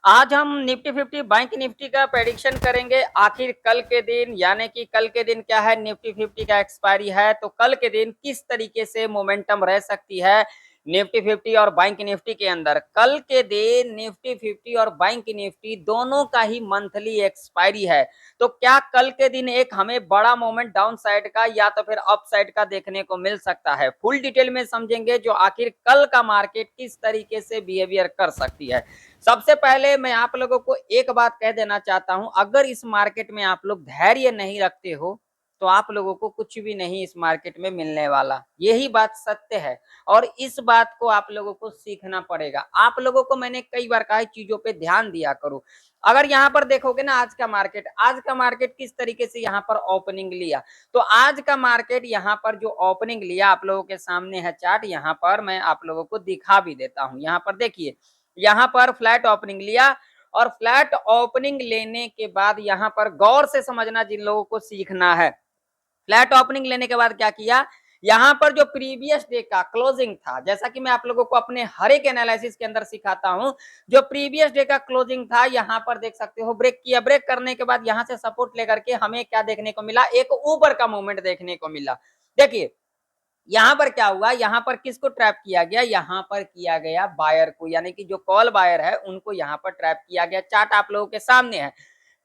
आज हम Nifty 50 bank Nifty का प्रेडिक्शन करेंगे। आखिर कल के दिन यानी कि कल के दिन क्या है, निफ्टी 50 का एक्सपायरी है, तो कल के दिन किस तरीके से मोमेंटम रह सकती है निफ्टी 50 और बैंक निफ्टी के अंदर। कल के दिन निफ्टी 50 और बैंक निफ्टी दोनों का ही मंथली एक्सपायरी है, तो क्या कल के दिन एक हमें बड़ा मोमेंट डाउन साइड का या तो फिर अप साइड का देखने को मिल सकता है। फुल डिटेल में समझेंगे जो आखिर कल का मार्केट किस तरीके से बिहेवियर कर सकती है। सबसे पहले मैं आप लोगों को एक बात कह देना चाहता हूं, अगर इस मार्केट में आप लोग धैर्य नहीं रखते हो तो आप लोगों को कुछ भी नहीं इस मार्केट में मिलने वाला। यही बात सत्य है और इस बात को आप लोगों को सीखना पड़ेगा। आप लोगों को मैंने कई बार कहा चीजों पे ध्यान दिया करो। अगर यहाँ पर देखोगे ना आज का मार्केट किस तरीके से यहाँ पर ओपनिंग लिया, तो आज का मार्केट यहाँ पर जो ओपनिंग लिया आप लोगों के सामने है चार्ट, यहाँ पर मैं आप लोगों को दिखा भी देता हूँ। यहाँ पर देखिए, यहाँ पर फ्लैट ओपनिंग लिया और फ्लैट ओपनिंग लेने के बाद यहाँ पर गौर से समझना, जिन लोगों को सीखना है। फ्लैट ओपनिंग लेने के बाद क्या किया, यहाँ पर जो प्रीवियस डे का क्लोजिंग था, जैसा कि मैं आप लोगों को अपने हर एक एनालिसिस के अंदर सिखाता हूं, जो प्रीवियस डे का क्लोजिंग था यहाँ पर देख सकते हो ब्रेक किया। ब्रेक करने के बाद यहाँ से सपोर्ट लेकर के हमें क्या देखने को मिला, एक ऊपर का मूवमेंट देखने को मिला। देखिए यहाँ पर क्या हुआ, यहाँ पर किसको ट्रैप किया गया, यहाँ पर किया गया बायर को, यानी कि जो कॉल बायर है उनको यहाँ पर ट्रैप किया गया। चार्ट आप लोगों के सामने है।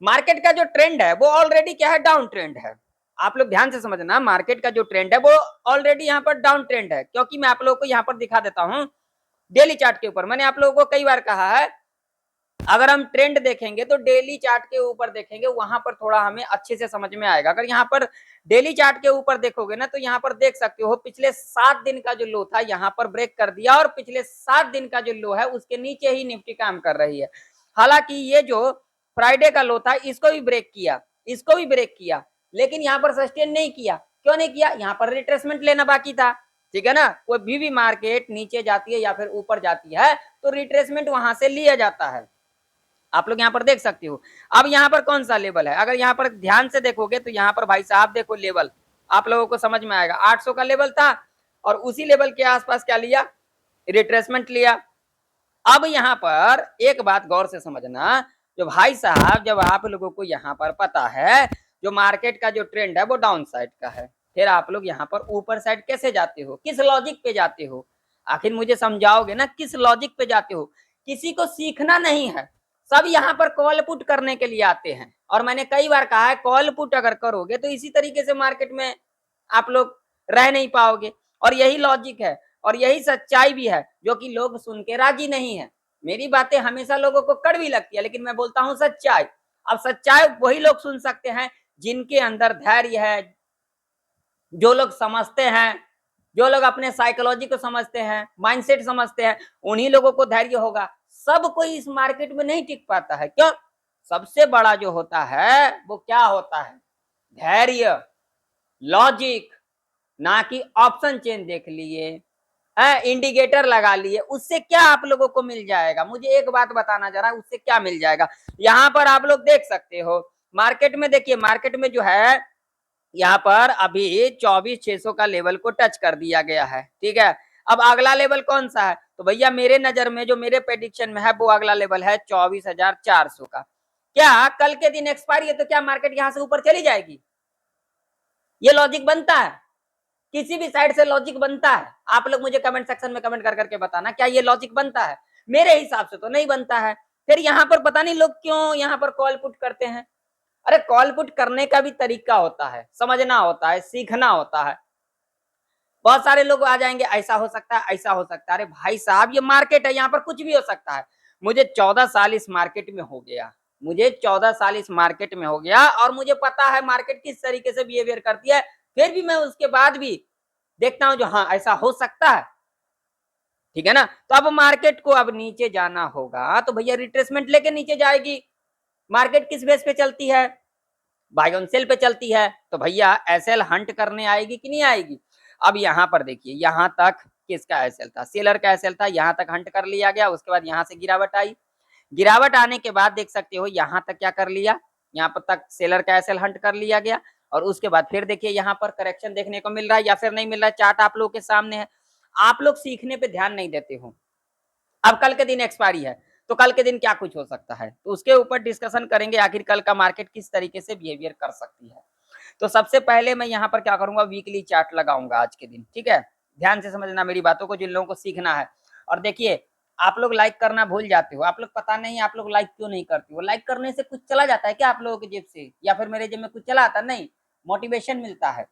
मार्केट का जो ट्रेंड है वो ऑलरेडी क्या है, डाउन ट्रेंड है। आप लोग ध्यान से समझना, मार्केट का जो ट्रेंड है वो ऑलरेडी यहाँ पर डाउन ट्रेंड है, क्योंकि मैं आप लोगों को यहाँ पर दिखा देता हूँ डेली चार्ट के ऊपर। मैंने आप लोगों को कई बार कहा है, अगर हम ट्रेंड देखेंगे तो डेली चार्ट के ऊपर देखेंगे, वहां पर थोड़ा हमें अच्छे से समझ में आएगा। अगर यहाँ पर डेली चार्ट के ऊपर देखोगे ना, तो यहाँ पर देख सकते हो पिछले 7 दिन का जो लो था यहाँ पर ब्रेक कर दिया और पिछले 7 दिन का जो लो है उसके नीचे ही निफ्टी काम कर रही है। हालांकि ये जो फ्राइडे का लो था इसको भी ब्रेक किया, इसको भी ब्रेक किया, लेकिन यहाँ पर सस्टेन नहीं किया। क्यों नहीं किया, यहाँ पर रिट्रेसमेंट लेना बाकी था। ठीक है ना, कोई भी मार्केट नीचे जाती है या फिर ऊपर जाती है तो रिट्रेसमेंट वहां से लिया जाता है। आप लोग यहाँ पर देख सकते हो। अब यहाँ पर कौन सा लेवल है, अगर यहाँ पर ध्यान से देखोगे तो यहाँ पर भाई साहब देखो लेवल, आप लोगों को समझ में आएगा 800 का लेवल था और उसी लेवल के आसपास क्या लिया, रिट्रेसमेंट लिया। अब यहाँ पर एक बात गौर से समझना, जो भाई साहब जब आप लोगों को यहाँ पर पता है जो मार्केट का जो ट्रेंड है वो डाउन साइड का है, फिर आप लोग यहाँ पर ऊपर साइड कैसे जाते हो, किस लॉजिक पे जाते हो, आखिर मुझे समझाओगे ना, किस लॉजिक पे जाते हो। किसी को सीखना नहीं है, सब यहाँ पर कॉल पुट करने के लिए आते हैं। और मैंने कई बार कहा है कॉल पुट अगर करोगे तो इसी तरीके से मार्केट में आप लोग रह नहीं पाओगे। और यही लॉजिक है और यही सच्चाई भी है जो कि लोग सुन के राजी नहीं है। मेरी बातें हमेशा लोगों को कड़वी लगती है, लेकिन मैं बोलता हूं सच्चाई। अब सच्चाई वही लोग सुन सकते हैं जिनके अंदर धैर्य है, जो लोग समझते हैं, जो लोग अपने साइकोलॉजी को समझते हैं, माइंडसेट समझते हैं, उन्हीं लोगों को धैर्य होगा। सब कोई इस मार्केट में नहीं टिक पाता है। क्यों, सबसे बड़ा जो होता है वो क्या होता है, धैर्य, लॉजिक, ना कि ऑप्शन चेन देख लिए, इंडिकेटर लगा लिए, उससे क्या आप लोगों को मिल जाएगा। मुझे एक बात बताना जरा, उससे क्या मिल जाएगा। यहाँ पर आप लोग देख सकते हो मार्केट में, देखिए मार्केट में जो है यहाँ पर अभी 24,600 का लेवल को टच कर दिया गया है। ठीक है, अब अगला लेवल कौन सा है, तो भैया मेरे नजर में जो मेरे प्रेडिक्शन में है वो अगला लेवल है 24,400 का। क्या कल के दिन एक्सपायरी है तो क्या मार्केट यहाँ से ऊपर चली जाएगी, ये लॉजिक बनता है, किसी भी साइड से लॉजिक बनता है। आप लोग मुझे कमेंट सेक्शन में कमेंट कर करके बताना क्या ये लॉजिक बनता है। मेरे हिसाब से तो नहीं बनता है। फिर यहाँ पर पता नहीं लोग क्यों यहाँ पर कॉल पुट करते हैं। अरे कॉल पुट करने का भी तरीका होता है, समझना होता है, सीखना होता है। बहुत सारे लोग आ जाएंगे, ऐसा हो सकता है, ऐसा हो सकता है। अरे भाई साहब ये मार्केट है, यहाँ पर कुछ भी हो सकता है। मुझे 14 साल इस मार्केट में हो गया, मुझे 14 साल इस मार्केट में हो गया और मुझे पता है मार्केट किस तरीके से बिहेवियर करती है। फिर भी मैं उसके बाद भी देखता हूं जो हाँ ऐसा हो सकता है। ठीक है ना, तो अब मार्केट को अब नीचे जाना होगा तो भैया रिट्रेसमेंट लेके नीचे जाएगी। मार्केट किस बेस पे चलती है, बाय ऑन सेल पे चलती है, तो भैया एसएल हंट करने आएगी कि नहीं आएगी। अब यहाँ पर देखिए, यहाँ तक किसका एसएल था, सेलर का एसएल था, यहाँ तक हंट कर लिया गया। उसके बाद यहाँ से गिरावट आई, गिरावट आने के बाद देख सकते हो यहाँ तक क्या कर लिया, यहाँ पर तक सेलर का एसएल हंट कर लिया गया। और उसके बाद फिर देखिए यहाँ पर करेक्शन देखने को मिल रहा है या फिर नहीं मिल रहा है, चार्ट आप लोगों के सामने है। आप लोग सीखने पे ध्यान नहीं देते हो। अब कल के दिन एक्सपायरी है तो कल के दिन क्या कुछ हो सकता है, तो उसके ऊपर डिस्कशन करेंगे आखिर कल का मार्केट किस तरीके से बिहेवियर कर सकती है। तो सबसे पहले मैं यहाँ पर क्या करूंगा, वीकली चार्ट लगाऊंगा आज के दिन, ठीक है। ध्यान से समझना मेरी बातों को, जिन लोगों को सीखना है। और देखिए, आप लोग लाइक करना भूल जाते हो, आप लोग पता नहीं आप लोग लाइक क्यों नहीं करते हो। लाइक करने से कुछ चला जाता है क्या आप लोगों की जेब से, या फिर मेरे जेब में कुछ चला आता? नहीं, मोटिवेशन मिलता है,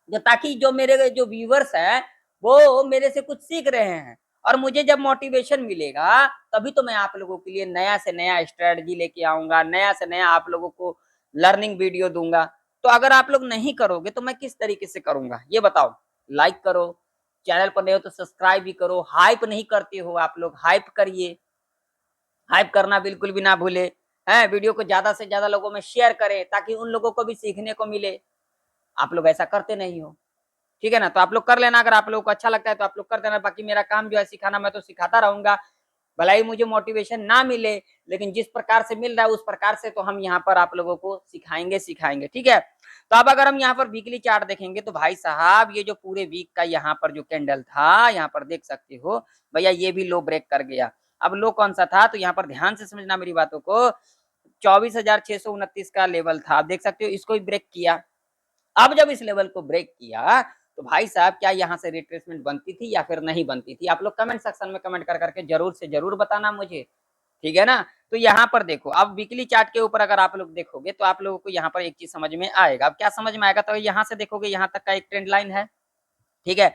जो ताकि जो मेरे जो व्यूवर्स हैं वो मेरे से कुछ सीख रहे हैं, और मुझे जब मोटिवेशन मिलेगा तभी तो मैं आप लोगों के लिए नया से नया स्ट्रेटजी लेके आऊंगा, नया से नया आप लोगों को लर्निंग वीडियो दूंगा। तो अगर आप लोग नहीं करोगे तो मैं किस तरीके से करूंगा, ये बताओ। लाइक करो, चैनल पर नए हो तो सब्सक्राइब भी करो, हाइप नहीं करते हो आप लोग, हाइप करिए, हाइप करना बिल्कुल भी ना भूले, है। वीडियो को ज्यादा से ज्यादा लोगों में शेयर करें ताकि उन लोगों को भी सीखने को मिले। आप लोग ऐसा करते नहीं हो, ठीक है ना। तो आप लोग कर लेना, अगर आप लोगों को अच्छा लगता है तो आप लोग कर देना। बाकी मेरा काम जो है सिखाना, मैं तो सिखाता रहूंगा, भला ही मुझे मोटिवेशन ना मिले, लेकिन जिस प्रकार से मिल रहा है उस प्रकार से तो हम यहाँ पर आप लोगों को सिखाएंगे, ठीक है। तो अब अगर हम यहाँ पर वीकली चार्ट देखेंगे तो भाई साहब ये जो पूरे वीक का यहाँ पर जो कैंडल था, यहाँ पर देख सकते हो भैया, ये भी लो ब्रेक कर गया। अब लो कौन सा था, तो यहाँ पर ध्यान से समझना मेरी बातों को, 24,629 का लेवल था, आप देख सकते हो, इसको भी ब्रेक किया। अब जब इस लेवल को ब्रेक किया तो भाई साहब क्या यहाँ से रिट्रेसमेंट बनती थी या फिर नहीं बनती थी? आप लोग कमेंट सेक्शन में कमेंट कर करके जरूर से जरूर बताना मुझे, ठीक है ना। तो यहाँ पर देखो, अब वीकली चार्ट के ऊपर अगर आप लोग देखोगे तो आप लोगों को यहाँ पर एक चीज समझ में आएगा। अब क्या समझ में आएगा, तो यहाँ से देखोगे यहाँ तक का एक ट्रेंड लाइन है, ठीक है।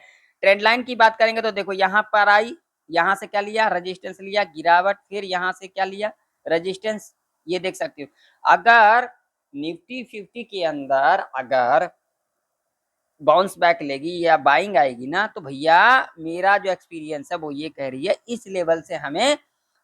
ट्रेंड लाइन की बात करेंगे तो देखो, यहाँ पर आई, यहाँ से क्या लिया, रेजिस्टेंस लिया, गिरावट, फिर यहाँ से क्या लिया, रेजिस्टेंस, ये देख सकते हो। अगर निफ्टी 50 के अंदर अगर बाउंस बैक लेगी या बाइंग आएगी ना, तो भैया मेरा जो एक्सपीरियंस है वो ये कह रही है इस लेवल से हमें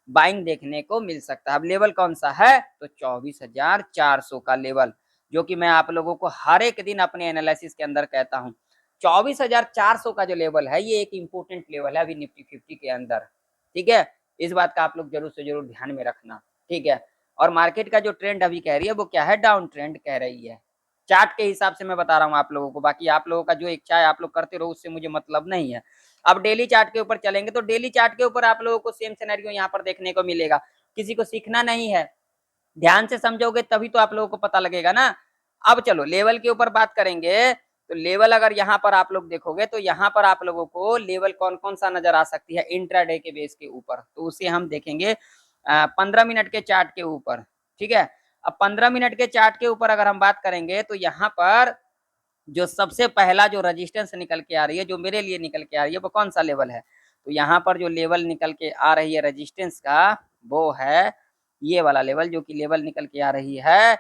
बाइंग देखने को मिल सकता है। अब लेवल कौन सा है, तो 24,400 का लेवल, जो कि मैं आप लोगों को हर एक दिन अपने एनालिसिस के अंदर कहता हूँ। 24,400 का जो लेवल है ये एक इंपोर्टेंट लेवल है अभी निफ्टी 50 के अंदर, ठीक है। इस बात का आप लोग जरूर से जरूर ध्यान में रखना, ठीक है। और मार्केट का जो ट्रेंड अभी कह रही है वो क्या है, डाउन ट्रेंड कह रही है। चार्ट के हिसाब से मैं बता रहा हूँ आप लोगों को, बाकी आप लोगों का जो इच्छा है आप लोग करते रहो, उससे मुझे मतलब नहीं है। अब डेली चार्ट के ऊपर चलेंगे तो डेली चार्ट के ऊपर आप लोगों को सेम सिनेरियो यहाँ पर देखने को मिलेगा। किसी को सीखना नहीं है, ध्यान से समझोगे तभी तो आप लोगों को पता लगेगा ना। अब चलो लेवल के ऊपर बात करेंगे, तो लेवल अगर यहाँ पर आप लोग देखोगे तो यहाँ पर आप लोगों को लेवल कौन कौन सा नजर आ सकती है इंट्राडे के बेस के ऊपर, तो उसे हम देखेंगे 15 मिनट के चार्ट के ऊपर, ठीक है। अब 15 मिनट के चार्ट के ऊपर अगर हम बात करेंगे तो यहाँ पर जो सबसे पहला जो रेजिस्टेंस निकल के आ रही है, जो मेरे लिए निकल के आ रही है, वो कौन सा लेवल है, तो यहाँ पर जो लेवल निकल के आ रही है रेजिस्टेंस का, वो है ये वाला लेवल, जो कि लेवल निकल के आ रही है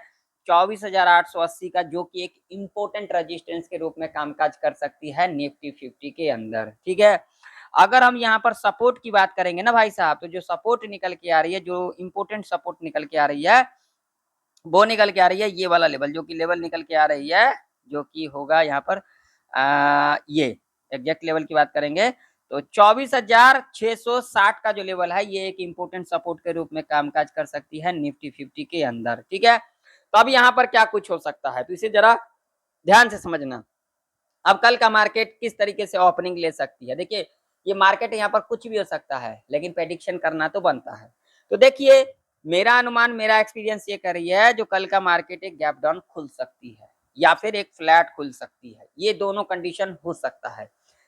24,880 का, जो कि एक इंपोर्टेंट रेजिस्टेंस के रूप में कामकाज कर सकती है निफ्टी 50 के अंदर, ठीक है। अगर हम यहाँ पर सपोर्ट की बात करेंगे ना भाई साहब, तो जो सपोर्ट निकल के आ रही है, जो इंपोर्टेंट सपोर्ट निकल के आ रही है, वो निकल के आ रही है ये वाला लेवल, जो कि लेवल निकल के आ रही है, जो कि होगा यहाँ पर ये एग्जैक्ट लेवल की बात करेंगे तो 24,660 का जो लेवल है, ये एक इंपोर्टेंट सपोर्ट के रूप में कामकाज कर सकती है निफ्टी 50 के अंदर, ठीक है। तो अब यहाँ पर क्या कुछ हो सकता है, तो इसे जरा ध्यान से समझना। अब कल का मार्केट किस तरीके से ओपनिंग ले सकती है, देखिए ये मार्केट यहाँ पर कुछ भी हो सकता है, लेकिन प्रेडिक्शन करना तो बनता है। तो देखिए, मेरा अनुमान, मेरा एक्सपीरियंस ये कर रही है, जो कल का मार्केट एक गैप डाउन खुल सकती है या फिर एक फ्लैट खुल सकती है, ये दोनों कंडीशन हो सकता है,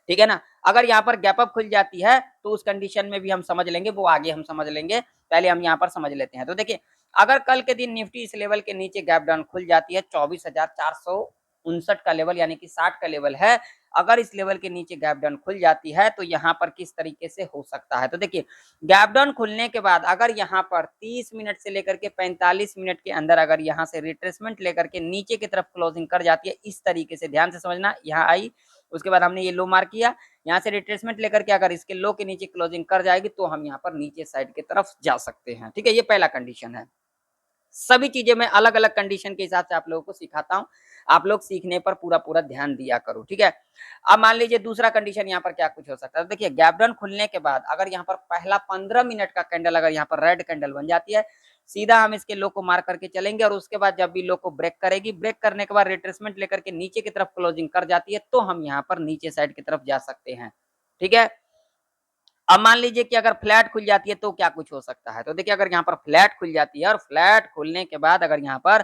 ठीक है ना। अगर यहाँ पर गैप अप खुल जाती है तो उस कंडीशन में भी हम समझ लेंगे, वो आगे हम समझ लेंगे, पहले हम यहाँ पर समझ लेते हैं। तो देखिए, अगर कल के दिन निफ्टी इस लेवल के नीचे गैप डाउन खुल जाती है, 24,459 का लेवल यानी कि 60 का लेवल है, अगर इस लेवल के नीचे गैप डाउन खुल जाती है तो यहाँ पर किस तरीके से हो सकता है, तो देखिए गैप डाउन खुलने के बाद अगर यहाँ पर 30 मिनट से लेकर के 45 मिनट के अंदर अगर यहाँ से रिट्रेसमेंट लेकर के नीचे की तरफ क्लोजिंग कर जाती है, इस तरीके से ध्यान से समझना, यहाँ आई, उसके बाद हमने ये लो मार्क किया, यहाँ से रिट्रेसमेंट लेकर के अगर इसके लो के नीचे क्लोजिंग कर जाएगी तो हम यहाँ पर नीचे साइड की तरफ जा सकते हैं, ठीक है। ये पहला कंडीशन है। सभी चीजें मैं अलग अलग कंडीशन के हिसाब से आप लोगों को सिखाता हूँ, आप लोग सीखने पर पूरा पूरा ध्यान दिया करो, ठीक है। अब मान लीजिए दूसरा कंडीशन यहाँ पर क्या कुछ हो सकता है, देखिए गैप डाउन खुलने के बाद अगर यहाँ पर पहला 15 मिनट का कैंडल अगर यहाँ पर रेड कैंडल बन जाती है, सीधा हम इसके लो को मार करके चलेंगे, और उसके बाद जब भी लो को ब्रेक करेगी, ब्रेक करने के बाद रिट्रेसमेंट लेकर के नीचे की तरफ क्लोजिंग कर जाती है, तो हम यहाँ पर नीचे साइड की तरफ जा सकते हैं, ठीक है। अब मान लीजिए कि अगर फ्लैट खुल जाती है तो क्या कुछ हो सकता है। तो देखिए अगर यहाँ पर फ्लैट खुल जाती है और फ्लैट खुलने के बाद अगर यहाँ पर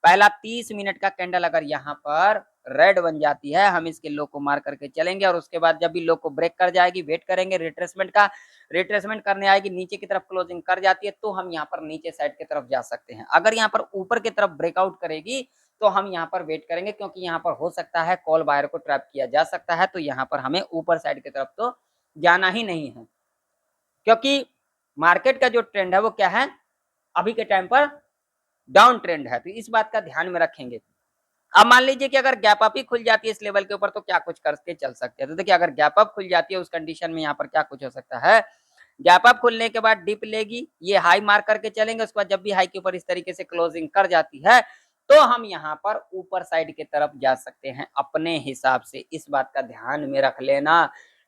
पहला 30 मिनट का कैंडल अगर यहाँ पर रेड बन जाती है, हम इसके लो को मार करके चलेंगे और उसके बाद जब भी लो को ब्रेक कर जाएगी, वेट करेंगे रिट्रेसमेंट का, रिट्रेसमेंट करने आएगी, नीचे की तरफ क्लोजिंग कर जाती है तो हम यहाँ पर नीचे साइड की तरफ जा सकते हैं। अगर यहाँ पर ऊपर की तरफ ब्रेकआउट करेगी तो हम यहाँ पर वेट करेंगे, क्योंकि यहाँ पर हो सकता है कॉल बायर को ट्रैप किया जा सकता है, तो यहाँ पर हमें ऊपर साइड की तरफ तो जाना ही नहीं है, क्योंकि मार्केट का जो ट्रेंड है वो क्या है, अभी के टाइम पर डाउन ट्रेंड है, तो इस बात का ध्यान में रखेंगे। अब मान लीजिए कि अगर गैप अप ही खुल जाती है इस लेवल के ऊपर तो क्या कुछ करके चल सकते हैं। तो देखिए अगर गैप अप खुल जाती है उस कंडीशन में यहाँ पर क्या कुछ हो सकता है, गैप अप खुलने के बाद डिप लेगी, ये हाई मार्क करके चलेंगे, उसके बाद जब भी हाई के ऊपर इस तरीके से क्लोजिंग कर जाती है तो हम यहाँ पर ऊपर साइड की तरफ जा सकते हैं अपने हिसाब से। इस बात का ध्यान में रख लेना,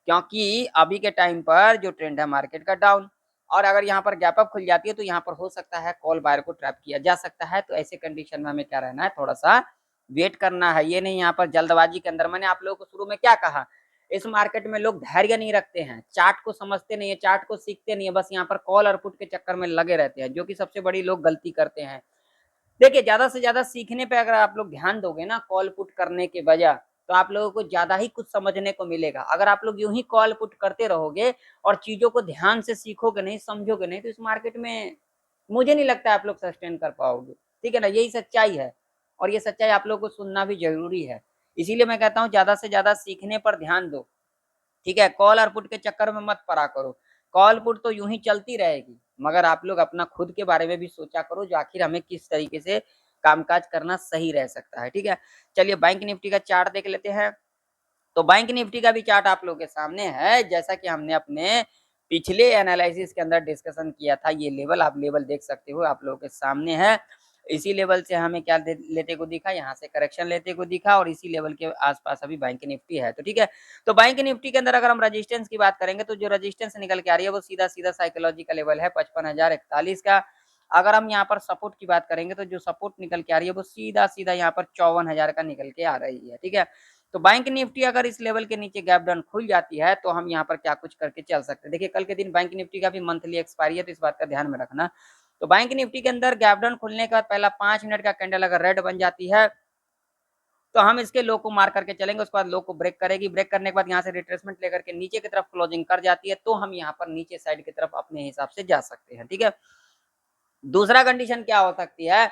क्योंकि अभी के टाइम पर जो ट्रेंड है मार्केट का डाउन, और अगर यहाँ पर गैप अप खुल जाती है तो यहाँ पर हो सकता है कॉल बायर को ट्रैप किया जा सकता है। तो ऐसे कंडीशन में हमें क्या रहना है, थोड़ा सा वेट करना है, ये नहीं यहाँ पर जल्दबाजी के अंदर। मैंने आप लोगों को शुरू में क्या कहा, इस मार्केट में लोग धैर्य नहीं रखते हैं, चार्ट को समझते नहीं है, चार्ट को सीखते नहीं है, बस यहाँ पर कॉल और पुट के चक्कर में लगे रहते हैं, जो कि सबसे बड़ी लोग गलती करते हैं। देखिए ज्यादा से ज्यादा सीखने पे अगर आप लोग ध्यान दोगे ना कॉल पुट करने के बजाय, तो आप लोगों को ज्यादा ही कुछ समझने को मिलेगा। अगर आप लोग यूं ही कॉल पुट करते रहोगे और चीजों को ध्यान से सीखोगे नहीं, समझोगे नहीं, तो इस मार्केट में मुझे नहीं लगता आप लोग सस्टेन कर पाओगे। ठीक है ना, यही सच्चाई है और ये सच्चाई आप लोगों को सुनना भी जरूरी है। इसीलिए मैं कहता हूँ ज्यादा से ज्यादा सीखने पर ध्यान दो। ठीक है, कॉल और पुट के चक्कर में मत पड़ा करो। कॉल पुट तो यूं ही चलती रहेगी, मगर आप लोग अपना खुद के बारे में भी सोचा करो, जो आखिर हमें किस तरीके से कामकाज करना सही रह सकता है। ठीक है, चलिए बैंक निफ्टी का चार्ट देख लेते हैं। तो बैंक निफ्टी का भी चार्ट आप लोगों के सामने है, जैसा कि हमने अपने पिछले एनालिसिस के अंदर डिस्कशन किया था। ये लेवल आप लेवल देख सकते हो, आप लोगों के सामने है। इसी लेवल से हमें क्या लेते को दिखा, यहाँ से करेक्शन लेते को दिखा और इसी लेवल के आसपास अभी बैंक निफ्टी है। तो ठीक है, तो बैंक निफ्टी के अंदर अगर हम रेजिस्टेंस की बात करेंगे तो जो रेजिस्टेंस निकल के आ रही है वो सीधा सीधा साइकोलॉजी का लेवल है 55,041 का। अगर हम यहाँ पर सपोर्ट की बात करेंगे तो जो सपोर्ट निकल के आ रही है वो सीधा सीधा यहाँ पर 54,000 का निकल के आ रही है। ठीक है, तो बैंक निफ्टी अगर इस लेवल के नीचे गैप डाउन खुल जाती है तो हम यहाँ पर क्या कुछ करके चल सकते हैं। देखिए कल के दिन बैंक निफ्टी का भी मंथली एक्सपायरी है, तो इस बात का ध्यान में रखना। तो बैंक निफ्टी के अंदर गैप डाउन खुलने के बाद पहला 5 मिनट का कैंडल अगर रेड बन जाती है तो हम इसके लो को मार करके चलेंगे, उसके बाद लो को ब्रेक करेगी, ब्रेक करने के बाद यहाँ से रिट्रेसमेंट लेकर के नीचे की तरफ क्लोजिंग कर जाती है तो हम यहाँ पर नीचे साइड की तरफ अपने हिसाब से जा सकते हैं। ठीक है, दूसरा कंडीशन क्या हो सकती है,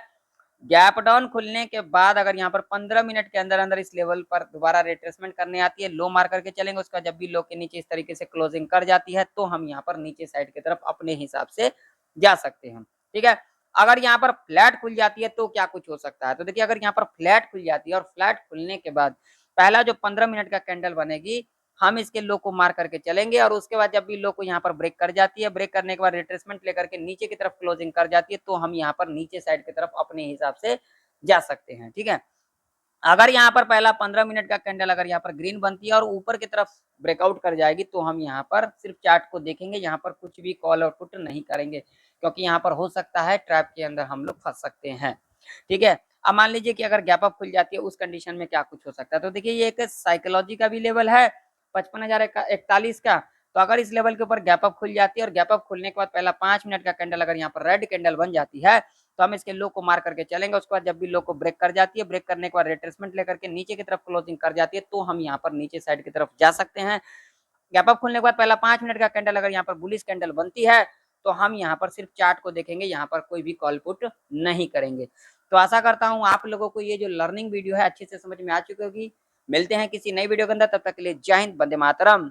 गैप डाउन खुलने के बाद अगर यहाँ पर 15 मिनट के अंदर अंदर इस लेवल पर दोबारा रिट्रेसमेंट करने आती है, लो मार करके चलेंगे, उसका जब भी लो के नीचे इस तरीके से क्लोजिंग कर जाती है तो हम यहाँ पर नीचे साइड की तरफ अपने हिसाब से जा सकते हैं। ठीक है, अगर यहाँ पर फ्लैट खुल जाती है तो क्या कुछ हो सकता है। तो देखिए अगर यहाँ पर फ्लैट खुल जाती है और फ्लैट खुलने के बाद पहला जो 15 मिनट का कैंडल बनेगी, हम इसके लो को मार करके चलेंगे और उसके बाद जब भी लो को यहाँ पर ब्रेक कर जाती है, ब्रेक करने के बाद रिट्रेसमेंट लेकर के नीचे की तरफ क्लोजिंग कर जाती है तो हम यहाँ पर नीचे साइड की तरफ अपने हिसाब से जा सकते हैं। ठीक है, अगर यहाँ पर पहला 15 मिनट का कैंडल अगर यहाँ पर ग्रीन बनती है और ऊपर की तरफ ब्रेकआउट कर जाएगी तो हम यहाँ पर सिर्फ चार्ट को देखेंगे, यहाँ पर कुछ भी कॉल और पुट नहीं करेंगे, क्योंकि यहाँ पर हो सकता है ट्रैप के अंदर हम लोग फंस सकते हैं। ठीक है, अब मान लीजिए कि अगर गैप अप खुल जाती है उस कंडीशन में क्या कुछ हो सकता है। तो देखिए ये एक साइकोलॉजी का भी लेवल है 55,041 का। तो अगर इस लेवल के ऊपर गैप अप खुल जाती है और गैप अप खुलने के बाद पहला 5 मिनट का कैंडल अगर यहाँ पर रेड कैंडल बन जाती है तो हम इसके लो को मार करके चलेंगे, उसके बाद जब भी लो को ब्रेक कर जाती है, ब्रेक करने के बाद रिट्रेसमेंट लेकर के नीचे की तरफ क्लोजिंग कर जाती है तो हम यहाँ पर नीचे साइड की तरफ जा सकते हैं। गैप अप खुलने के बाद पहला 5 मिनट का कैंडल अगर यहाँ पर बुलिश कैंडल बनती है तो हम यहाँ पर सिर्फ चार्ट को देखेंगे, यहाँ पर कोई भी कॉल पुट नहीं करेंगे। तो आशा करता हूँ आप लोगों को ये जो लर्निंग वीडियो है अच्छे से समझ में आ चुकी होगी। मिलते हैं किसी नई वीडियो के अंदर, तब तक के लिए जय हिंद, वंदे मातरम।